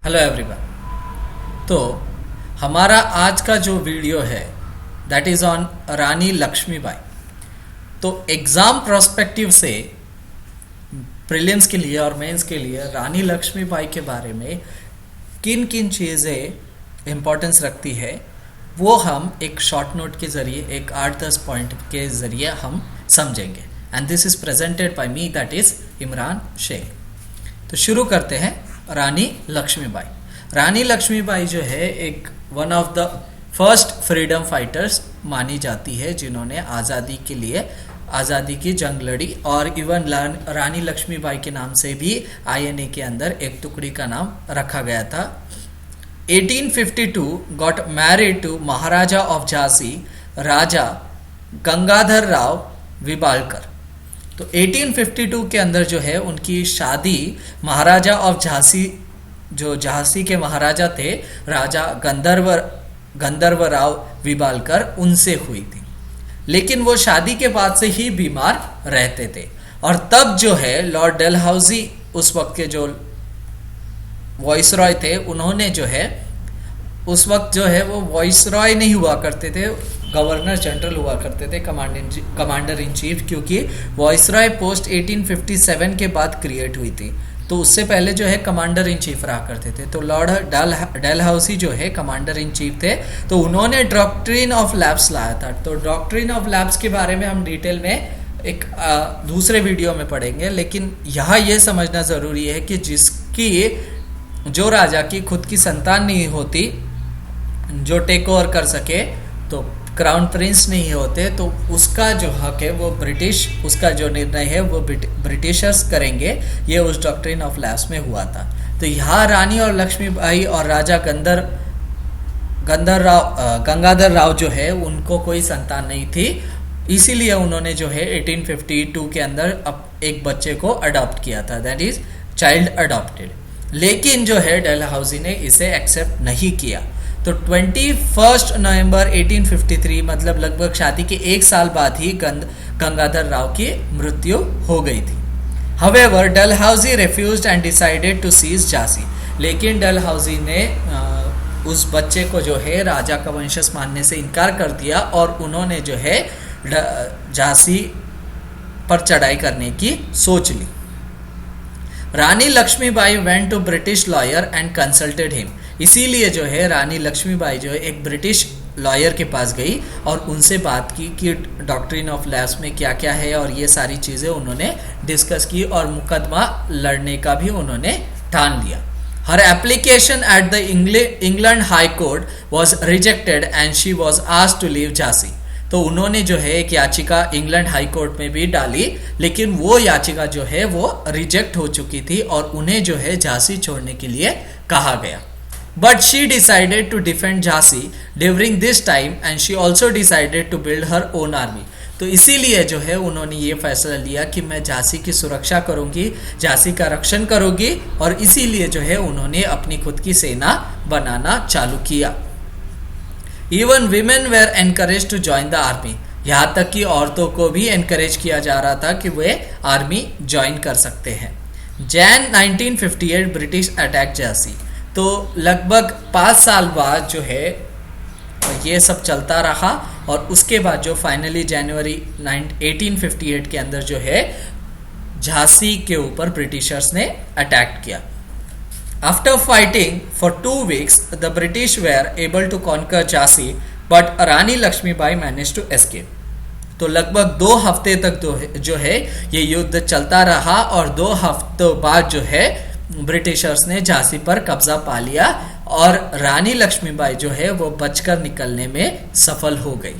Hello everyone. तो हमारा आज का जो वीडियो है दैट इज़ ऑन रानी लक्ष्मीबाई। तो एग्ज़ाम पर्सपेक्टिव से प्रीलिम्स के लिए और मेंस के लिए रानी लक्ष्मीबाई के बारे में किन किन चीज़ें इम्पोर्टेंस रखती है वो हम एक शॉर्ट नोट के ज़रिए एक 8-10 पॉइंट के ज़रिए हम समझेंगे। And this is presented by me that is Imran Shaikh. तो शुरू करते हैं। रानी लक्ष्मीबाई। रानी लक्ष्मीबाई जो है एक one of the first freedom fighters मानी जाती है जिन्होंने आज़ादी की जंग लड़ी, और इवन रानी लक्ष्मीबाई के नाम से भी आईएनए के अंदर एक टुकड़ी का नाम रखा गया था। 1852 got married to Maharaja of Jhansi Raja Gangadhar Rao Vibalkar. तो 1852 के अंदर जो है उनकी शादी महाराजा ऑफ झांसी, जो झांसी के महाराजा थे राजा गंधर्व राव विबालकर, उनसे हुई थी। लेकिन वो शादी के बाद से ही बीमार रहते थे, और तब जो है लॉर्ड डलहौजी उस वक्त के जो वॉइसरॉय थे, उन्होंने जो है उस वक्त जो है वो वॉइसरॉय नहीं हुआ करते थे, गवर्नर जनरल हुआ करते थे, कमांडर इन चीफ, क्योंकि वॉइसरॉय पोस्ट 1857 के बाद क्रिएट हुई थी। तो उससे पहले जो है कमांडर इन चीफ रहा करते थे। तो लॉर्ड डलहौसी जो है कमांडर इन चीफ थे, तो उन्होंने डॉक्ट्रिन ऑफ लैप्स लाया था। तो डॉक्ट्रिन ऑफ लैप्स के बारे में हम डिटेल में एक दूसरे वीडियो में पढ़ेंगे, लेकिन यहाँ ये समझना ज़रूरी है कि जो राजा की खुद की संतान नहीं होती जो टेक ओवर कर सके, तो क्राउन प्रिंस नहीं होते, तो उसका जो हक है वो उसका जो निर्णय है वो ब्रिटिशर्स करेंगे। ये उस डॉक्ट्रिन ऑफ लैप्स में हुआ था। तो यहाँ रानी और लक्ष्मीबाई और राजा गंगाधर राव जो है उनको कोई संतान नहीं थी, इसीलिए उन्होंने जो है 1852 के अंदर एक बच्चे को अडॉप्ट किया था, दैट इज चाइल्ड अडॉप्टेड। लेकिन जो है डलहौजी ने इसे एक्सेप्ट नहीं किया। तो 21 नवंबर 1853, मतलब लगभग शादी के एक साल बाद ही गंगाधर राव की मृत्यु हो गई थी। However, Dalhousie refused and decided to seize Jhansi. लेकिन डलहौजी ने उस बच्चे को जो है राजा का वंशज मानने से इनकार कर दिया, और उन्होंने जो है झांसी पर चढ़ाई करने की सोच ली। Rani Lakshmibai went to British lawyer and consulted him. इसीलिए जो है रानी लक्ष्मीबाई जो है एक ब्रिटिश लॉयर के पास गई और उनसे बात की कि डॉक्ट्रिन ऑफ लैप्स में क्या क्या है, और ये सारी चीज़ें उन्होंने डिस्कस की, और मुकदमा लड़ने का भी उन्होंने ठान लिया। Her application at the England high court was rejected and she was asked to leave Jhansi. तो उन्होंने जो है एक याचिका इंग्लैंड हाई कोर्ट में भी डाली, लेकिन वो याचिका जो है वो रिजेक्ट हो चुकी थी और उन्हें जो है झांसी छोड़ने के लिए कहा गया। But she decided to defend Jhansi during this time and she also decided to build her own army। तो इसीलिए जो है उन्होंने ये फैसला लिया कि मैं झांसी की सुरक्षा करूंगी, झांसी का रक्षण करूंगी, और इसीलिए जो है उन्होंने अपनी खुद की सेना बनाना चालू किया। Even women were encouraged to join the army। यहाँ तक कि औरतों को भी एनकरेज किया जा रहा था कि वे आर्मी ज्वाइन कर सकते हैं। Jan 1958 British attack Jhansi. तो लगभग 5 साल बाद जो है ये सब चलता रहा, और उसके बाद जो फाइनली जनवरी 1858 के अंदर जो है झांसी के ऊपर ब्रिटिशर्स ने अटैक किया। After fighting for 2 weeks the British were able to conquer Jhansi, but Rani Lakshmibai manage to escape. तो लगभग 2 हफ्ते तक जो है ये युद्ध चलता रहा, और 2 हफ्तों बाद जो है ब्रिटिशर्स ने झांसी पर कब्जा पा लिया, और रानी लक्ष्मीबाई जो है वो बचकर निकलने में सफल हो गई।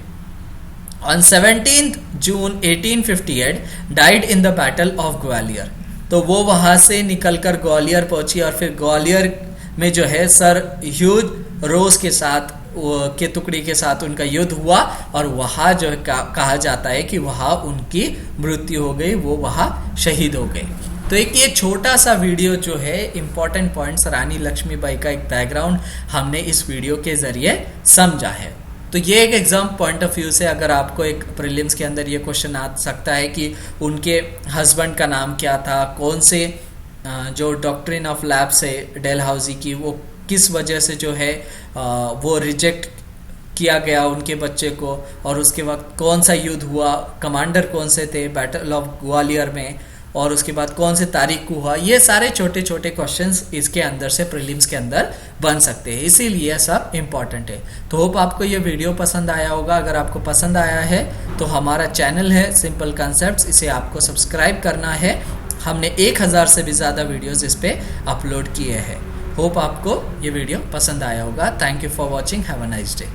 On 17 June 1858 died in the battle of Gwalior. तो वो वहां से निकलकर ग्वालियर पहुंची, और फिर ग्वालियर में जो है सर ह्यूज रोज के टुकड़ी के साथ उनका युद्ध हुआ, और वहाँ जो है कहा जाता है कि वहाँ उनकी मृत्यु हो गई, वो वहाँ शहीद हो गए। तो एक ये छोटा सा वीडियो जो है इम्पोर्टेंट पॉइंट्स रानी लक्ष्मीबाई का एक बैकग्राउंड हमने इस वीडियो के ज़रिए समझा है। तो ये एक एग्जाम पॉइंट ऑफ व्यू से अगर आपको एक प्रीलिम्स के अंदर ये क्वेश्चन आ सकता है कि उनके हस्बैंड का नाम क्या था, कौन से जो डॉक्ट्रिन ऑफ लैब्स है डेलहाउसी की, वो किस वजह से जो है वो रिजेक्ट किया गया उनके बच्चे को, और उसके वक्त कौन सा युद्ध हुआ, कमांडर कौन से थे बैटल ऑफ ग्वालियर में, और उसके बाद कौन से तारीख को हुआ। ये सारे छोटे छोटे क्वेश्चंस इसके अंदर से प्रीलिम्स के अंदर बन सकते हैं, इसीलिए सब इम्पॉर्टेंट है। तो होप आपको ये वीडियो पसंद आया होगा। अगर आपको पसंद आया है तो हमारा चैनल है सिंपल कॉन्सेप्ट्स, इसे आपको सब्सक्राइब करना है। हमने 1000 से भी ज़्यादा वीडियोस इस पे अपलोड किए हैं। होप आपको ये वीडियो पसंद आया होगा। Thank you for watching, have a nice day.